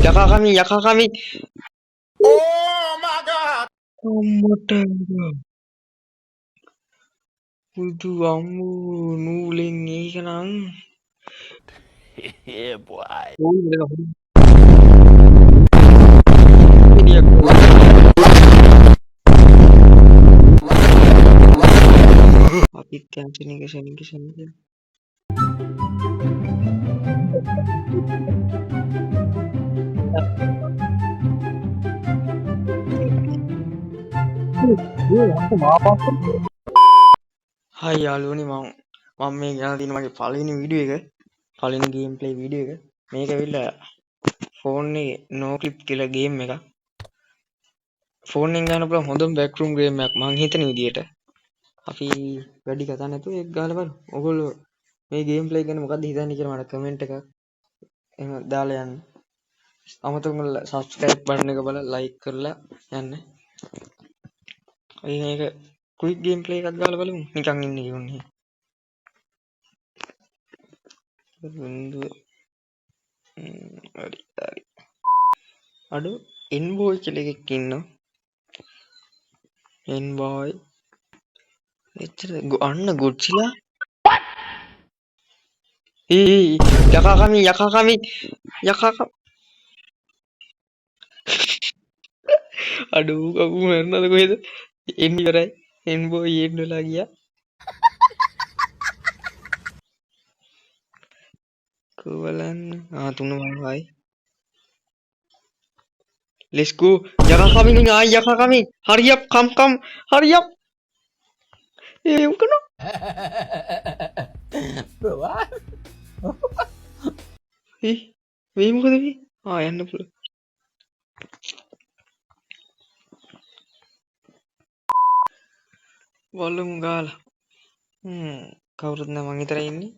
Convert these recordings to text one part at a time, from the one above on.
යකා කමි Oh my god! අම්මට බුදු අම්මෝ නූලෙන් ඒක නම් Yeah, boy. අපිත් කැන්සල් එක ෂණික හයි යාළුවනේ මම මේ ගෙනල්ලා තියෙන මගේ පළවෙනි වීඩියෝ එක පළවෙනි ගේම් ප්ලේ වීඩියෝ එක මේක ඇවිල්ලා ෆෝන් එකේ නෝ ක්ලිප් කියලා ගේම් එකක් ෆෝන් එකෙන් ගන්න පුළුවන් හොඳම බෑක්රූම් ගේම් එකක් මං හිතන විදියට අපි වැඩි කතා නැතුව ඒක ගහලා බලමු ඔයගොල්ලෝ මේ ගේම් ප්ලේ ගැන මොකක්ද හිතන්නේ කියලා මට කමෙන්ට් එකක් එහෙම දාලා යන්න අමතක කරලා subscribe button එක බලලා like කරලා යන්න අපි මේක quick game play එකක් ගාලා බලමු නිකන් ඉන්නේ කියන්නේ බින්දුව හරි අඩු envoy කියලා එකක් ඉන්නවා envoy එච්චර අන්න ගොඩ්සිලා යකා කමි අඩු කපු මරනද කොහෙද එන්න ඉවරයි envoy end වෙලා ගියා බලන්න තුන වයි let's go යකා කමින් යකා කමින් hurry up come hurry up උකන Bro, what? මේ මොකද මේ යන්න පුළුවන් වොල්ලුම් ගාලා කවුරුත් නෑ මං විතරයි ඉන්නේ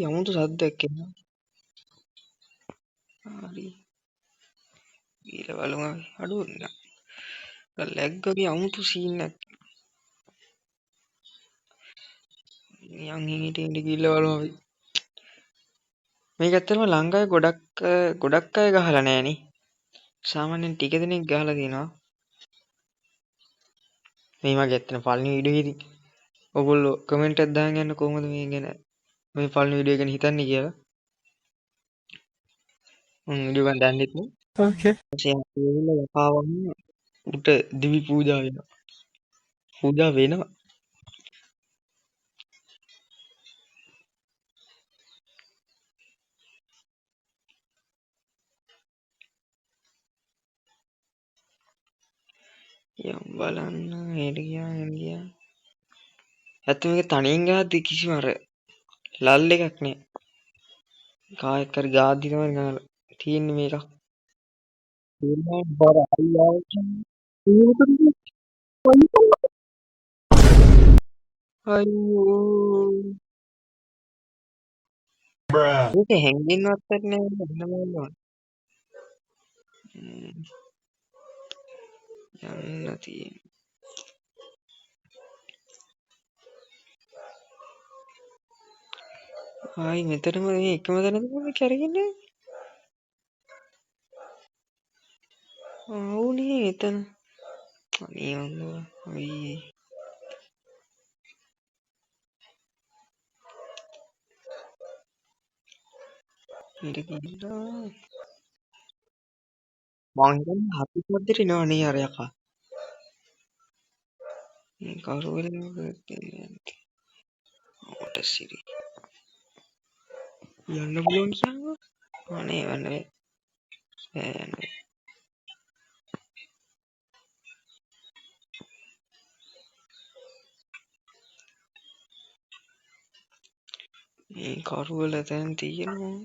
යමුතු සද්දයක් එනවා හරි ඊළ බලමු අඩු ලැග් වගේ අමුතු සීන් එකක් යන් හිමිට ඉඳ ගිල්ල බලමු අපි මේක ඇත්තටම ලංකාවේ ගොඩක් අය ගහලා නෑනේ සාමාන්‍යයෙන් ටික දෙනෙක් ගහලා තියෙනවා මේ මගේ ඇත්තටම පළවෙනි වීඩියෝ එකේ ඉතින් ඔයගොල්ලෝ කමෙන්ට් එකක් දාගෙන යන්න කොහොමද මේ ගැන මේ පළවෙනි වීඩියෝ ගැන හිතන්නේ කියලා වීඩියෝ ගන්න දන්නෙත් නෑ Okay. ඊළඟ යකාවම උට දිවි පූජා වෙනවා යම් බලන්න හෙට ගියා ඇත්තම මේක තනියෙන් ගහද්දි කිසිම අර ලල් එකක් නෑ කායක් හරි ගාද්දි තමයි ගහලා තියෙන්නේ මේක බර අයියෝ Bruh. ඒක හැංගෙන්නවත් නෑ නම යන්න තියෙන්නේ ආයි මෙතනම මේ එකම තැනද මේ කරගන්නේ ආවුනේ එතන අනේ අම්මෝ අයියේ ඊට ගිහිල්ලා මං හිතන්නේ හපි සද්දෙට එනවනේ අර යකා මේ කවුරු වෙලද ඔට සිරි යන්න පුළුවන් කියනවා අනේ වන්නේ යන්නේ මේ කරුවල තැන් තියෙනවා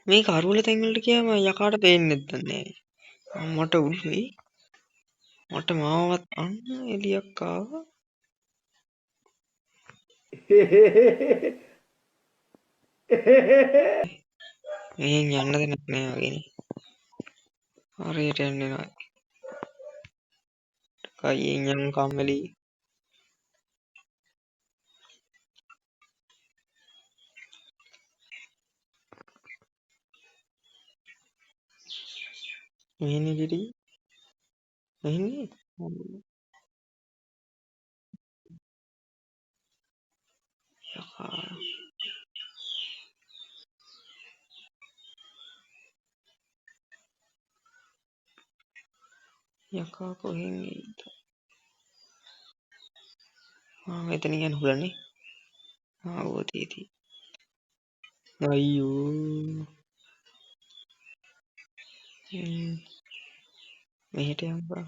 මේ කරුවල තැන් වලට ගියාම යකාට පේන්නේ නැද්ද මට උල්ලේ මට මාවත් අන්න එලියක් ආවා මෙහෙන් යන්න දෙයක් නෑ වගේනේ හරියට යන්නේ නෑ කයියෙන් යන් කම්මැලි මෙහෙනේ කිරි මෙහෙනේ යකා යකා කොහෙන් ගිහින්ද මෙතන යන හුලන්නේ ඔව් තියෙති අයියෝ මෙහෙට යම්පා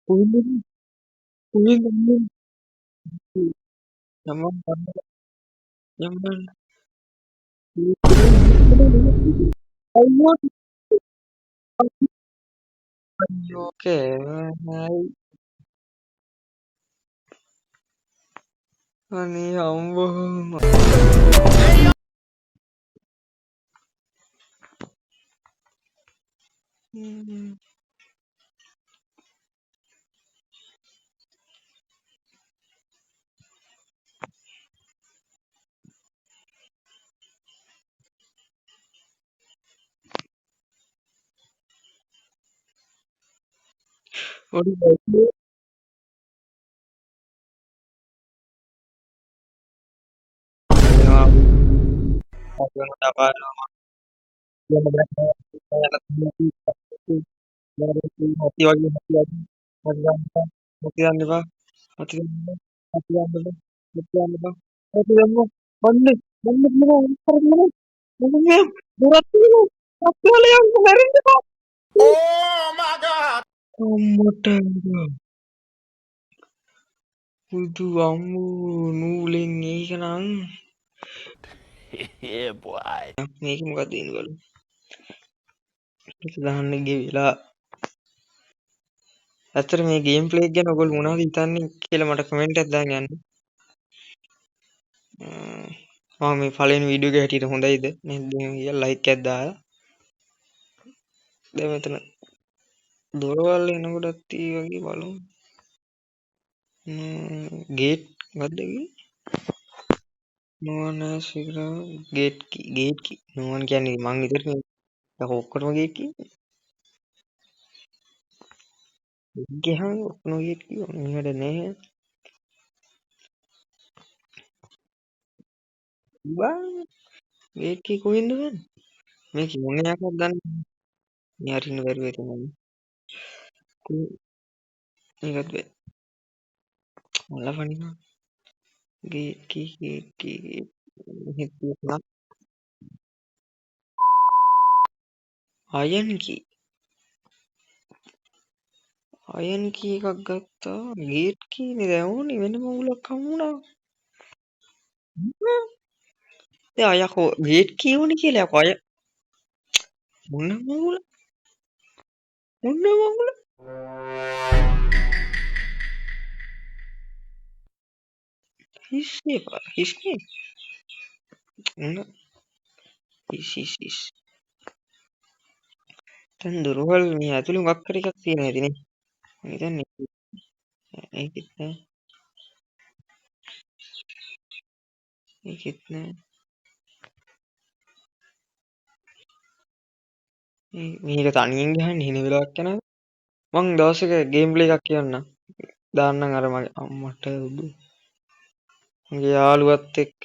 කොහෙන්ද කොහෙන්ද යමන් යමන් අයියෝ අයියෝ කෑවයි අනේ අම්බෝ ඔඩි මති වගේ මති යන්න එපා මති යන්න මති යන්න එපා මති යන්න එපා මති යන්න මන්නේ මන්නේ මොනවා මොන්නේ දුරත් අත්වල යන්න මැරෙන්න එපා Oh my God. අම්මට බුදු අම්මෝ නූලෙන් ඒක නම් Yeah, boy. මේක මොකක්ද ඉන්නවලු ඒක දාන්න ගෙවිලා ඇත්තට මේ ගේම් ප්ලේ එක ගැන ඔයගොල්ලෝ මොනවද හිතන්නේ කියලා මට කමෙන්ට් එකක් දාන්න යන්න මම මේ පළවෙනි වීඩියෝ එක හැටියට හොඳයිද නැද්ද කියලා ලයික් එකක් දාලා දැන් මෙතන දොරවල් එනකොටත් ඒ වගේ බලමු ගේට් මොකද්ද කිව්වේ නෝවන් ඇස් විග්‍රහ ගේට් කී නෝවන් කියන්නේ මං විතරනේ දැන් ඔක්කොටම ගේට් කියන්නේ ගියහම ඔක්කොම ගේට් කිව්වා මෙහෙට නෑ බා ගේට් කී කොහෙන්ද ගන්නේ මේ මොන එකක්ද දන්නේ මේ හරින්න බැරුව තමයි මේකත් බෑ මල්ලා පනිනවා ගේට් කී මෙහෙත් තියෙනවා අයන් කී එකක් ගත්තා ගේට් කීනේ දැන් ඕනේ වෙන මගුලක් හම්බුණා දැන් අයකෝ ගේට් කී ඕනේ කියලා යකෝ අය මොන මගුල හිස්නේ මොන හිස් දැන් දොරවල් මේ ඇතුළේ මොකක් කර එකක් තියෙනවා ඉතින් නේ මම හිතන්නේ ඒකෙත් නෑ මේක තනියෙන් ගහන්නේ හින වෙලාවක් යනවා මං දවසක ගේම් ප්ලේ එකක් කියන්නම් දාන්නම් අර මගේ අම්මට උදු මගේ යාළුවත් එක්ක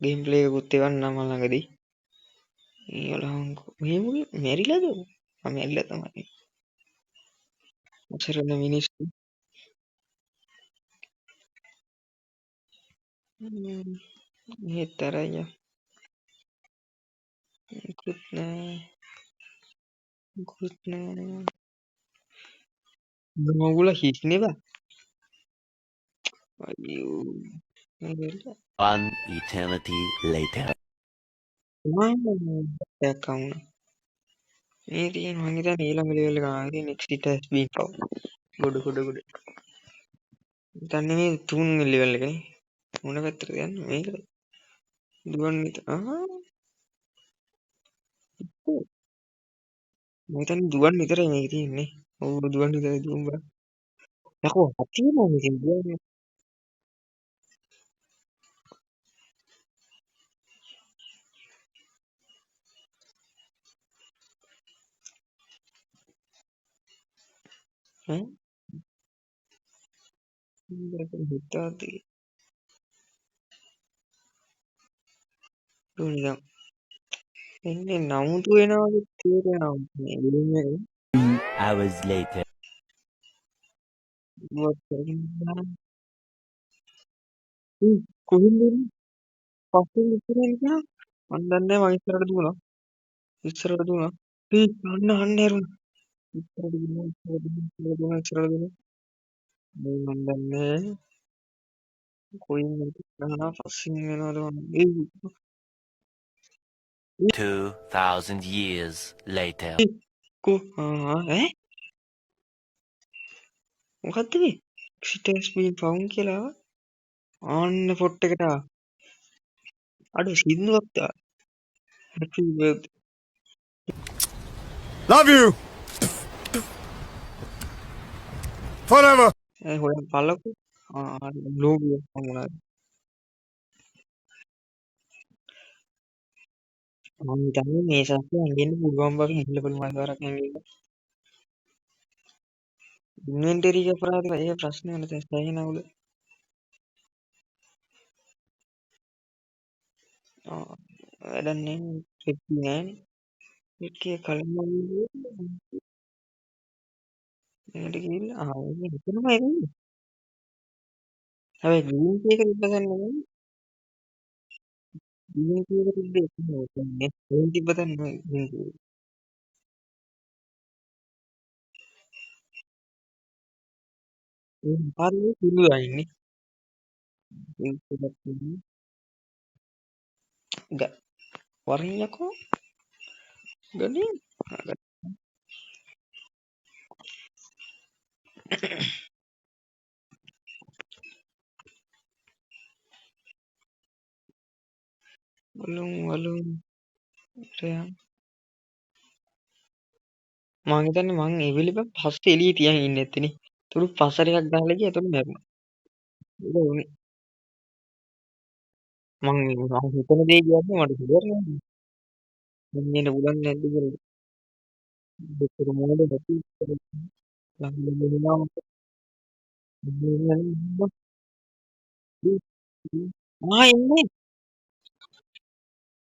ගේම් ප්ලේ එකකුත් එවන්නම් මම ළඟදී ඊළඟ මේ මුගේ මැරිලාද මම මැරිලා තමයි ඔච්චරම මිනිස්සු මෙහෙතරය මුකුත් නෑ මගුල හිස්නේ බා අයියෝ මැරිලා One eternity later. දැක්කම මේ තියෙන මං හිතන්නේ ඊළඟ ලෙවල් එක ආවේ next it has been found ගොඩ හිතන්නේ මේ 3 ලෙවල් එකනේ මොන පැත්තටද යන්නේ මේකද දුවන්න මම හිතන්නේ දුවන්න විතරයි මේක තියෙන්නේ ඔව් දුවන්න විතරයි දුවන්න බෑ යකෝ හතියනවා මේකෙන් දුවන්නේ ඈ හිතාති නිකන් එන්නේ නමුතු වෙනවද තේරෙනවා මේ ගේම් එක 2 hours later. ඉවත් කරගෙන යනවා. කොහෙන්ද එන්නේ? පස්සෙන් ඉස්සරහින් ගියා මන් දන්නේ නැහැ මං ඉස්සරහට දුවනවා අන්න ඇරුණා ඉස්සරහට දුවනවා මේ මන් දන්නේ කොයින් ගහනවා පස්සෙන් එනවද මන් 2,000 years later. කො ඈ මොකක්ද මේ exit been found කියලා ආන්න පොට් එකට අඩු සින්දුවක් තා happy birthday Love you forever. හොයන් පල්ලකෝ ලෝගෝ මොනවද මම හිතන්නේ මේ සත්‍ය ඇඟෙන්න පුළුවන් බව හිතලා බලමු අරක් ඇඟෙන්න ඉන්වෙන්ටරි එක අපරාධ ඒ ප්‍රශ්නේ නැත සෑහෙනවලු වැඩක් නෑ කෙටි නෑනේ එකේ කලින් එකට ගිහිල්ලා එතනම එන්නේ හැබැයි ග්‍රීන් ටී එක තිබ්බ තැන නෙමෙයි ග්‍රීන් ටී එක තිබ්බේ එතන ග්‍රීන් තිබ්බ තැන නෙමෙයි ග්‍රීන් ටී ඒ පාරේ පිළුවා ඉන්නේ ඒක වරින් යකෝ ගන්නේ වලුන් රයන් මං හිතන්නේ මං ඒ වෙලෙම පස්සේ එළියේ තියන් ඉන්නේ නැතිනේ තුරු පසරයක් ගහලා ගියා එතන මැරුණා ඒක උනේ මං හිතන දේ කියන්නේ මට ෂුවර් නෑ මම එන්න පුළුවන් නැද්ද කියලා දෙතර මොනද නැති ළඟ වෙනවා එන්නේ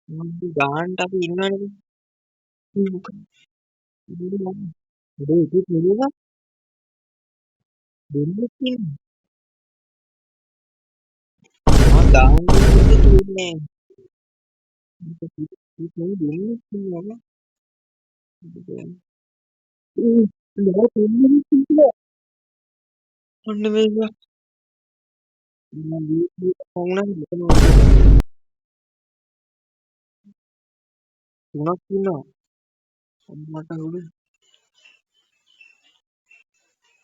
මම ගානට අපි ඉන්නවනේ ඒක නෙවෙයි දෙන්නෙක් ඉන්නේ මම ගානට ඉන්නේ තියෙන්නේ ඒක දෙන්නෙක් ඉන්නවා නෑ දෙන්නෙක් ඉන්නවා ඔන්න මේක මම වුණා මෙතන තුනක් ඉන්නවා මට උඩ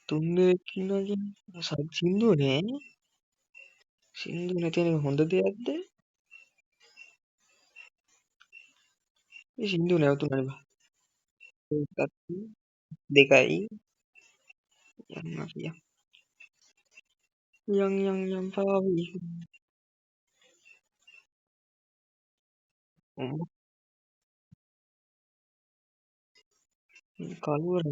තුන් දෙනෙක් ඉන්නවා කියන්නේ සින්දුව නෑනේ සින්දුව නැති එක හොඳ දෙයක්ද මේ සින්දුව නැවතුණානේ බා එකක් දෙකයි යන්න කිය යම් පාවි කලුවර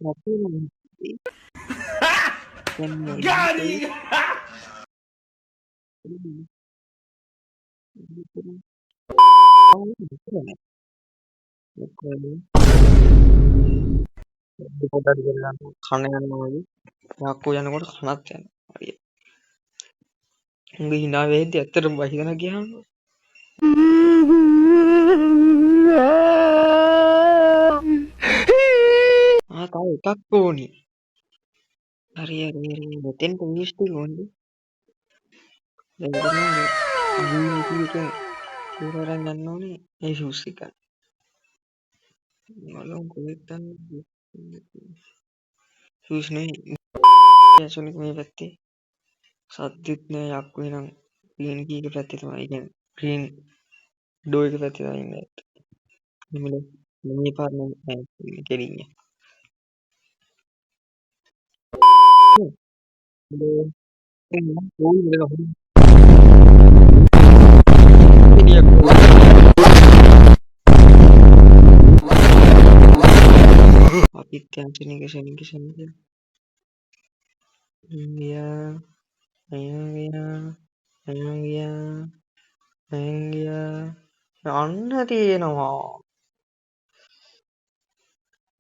Got him! පොඩ්ඩක් ගලන්න කන යනවා වගේ යක්කෝ යනකොට කනත් යනවා හරිය උඹ hina වෙද්දි ඇත්තටම බහින ගියාම තව එකක් ඕනි හරි මෙතෙන්ට මිස්ටි ඕනි දැන් ගිහින් එකෙන් ඌරන් යන්න ඕනේ ඒ ෂූස් එක මලම් කොහෙද ෂූස් නේ ඇසුනික මේ පැත්තේ සද්දෙත් නෑ යක්කු එනම් ග්‍රීන් කී එක පැත්තේ තමයි කියන්නේ ග්‍රීන් ඩෝ එක පැත්තේ තමයි ඉන්නේ නිමල මේ පාර නෑ කෙලින්ය ශනික ශනික ශනික ගියා ගියා ගියා ගියා අන්න තියෙනවා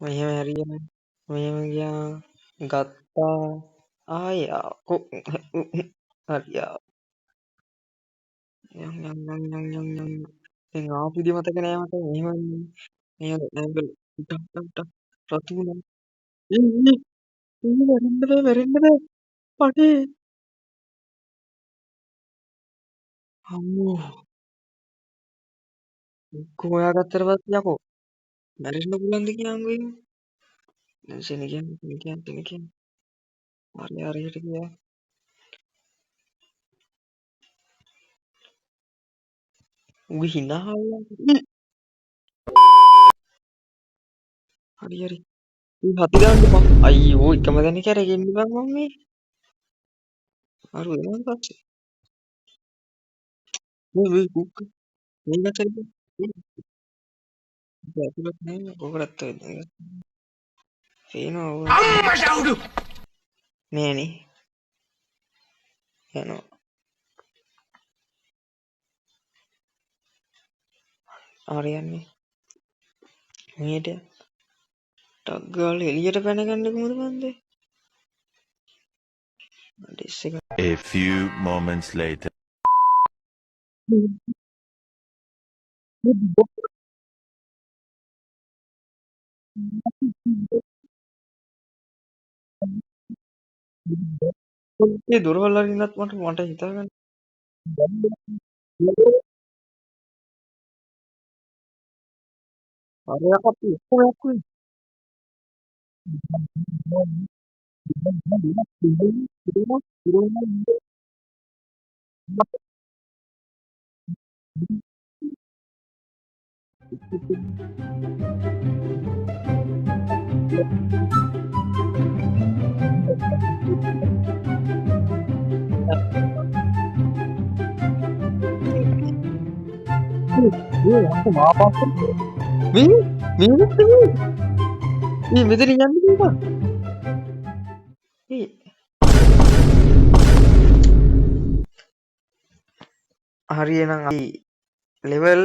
මෙහෙම හරියන මෙහෙම ගියා ගත්තා ආයා හරියා යම් දැන් ආපු විදිය මතක නෑ මට මෙහෙම මෙහෙම ඇඟල් රතු වුණා මැරෙන්න බෑ අනේ අම්මෝ ඔක්කොම හොයාගත්තට පස්සේ යකෝ මැරෙන්න පුළුවන්ද කියන්කෝ එහෙම දැන් ශනිකයන් හරියට ගියා උගේ හිනා හරි හති දාන්න එපා අයියෝ එකම දැන කැරගෙන ඉන්න බං මම මේ අර වෙනවන් පස්සේ මේ කුක්ක මේ නැතද ඇතුළත් නෑ කොකරත් වෙන්නේ පේනවා නෑනේ යනවා ආරයන්නේ මේට ටක් ගාලා එළියට පැන ගන්න කොහොමද මන්දේ ඩිස් එක A few moments later. ඒ දොරවල් අරින්නත් මට හිතා ගන්න අරයක් අපි ඔක්කොම මේ මෙතන යන්න දෙපා ඒ හරියනම් අපි ලෙවල්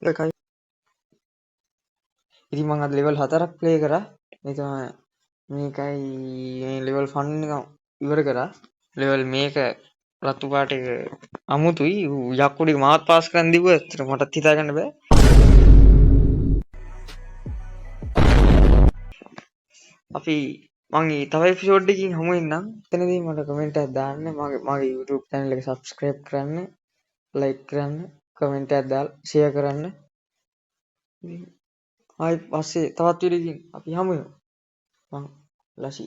එකයි ඉතින් මම අද ලෙවල් 4ක් ප්ලේ කරා ඒ තමයි මේකයි මේ ලෙවල් ෆන් එක ඉවර කරා ලෙවල් මේක රතු පාට එක අමුතුයි යක්කුඩි මාත් පාස් කරන් දිව්වා ඇත්තට මටත් හිතා ගන්න බෑ අපි මම තව එපිසෝඩ් එකකින් හමු වෙන්නම් එතනදී මට කමෙන්ට් එකක් දාන්න මගේ YouTube channel එක subscribe කරන්න like කරන්න කමෙන්ට් එකක් දාලා share කරන්න ආයි පස්සේ තවත් වීඩියෝකින් අපි හමු වෙමු මං ලසි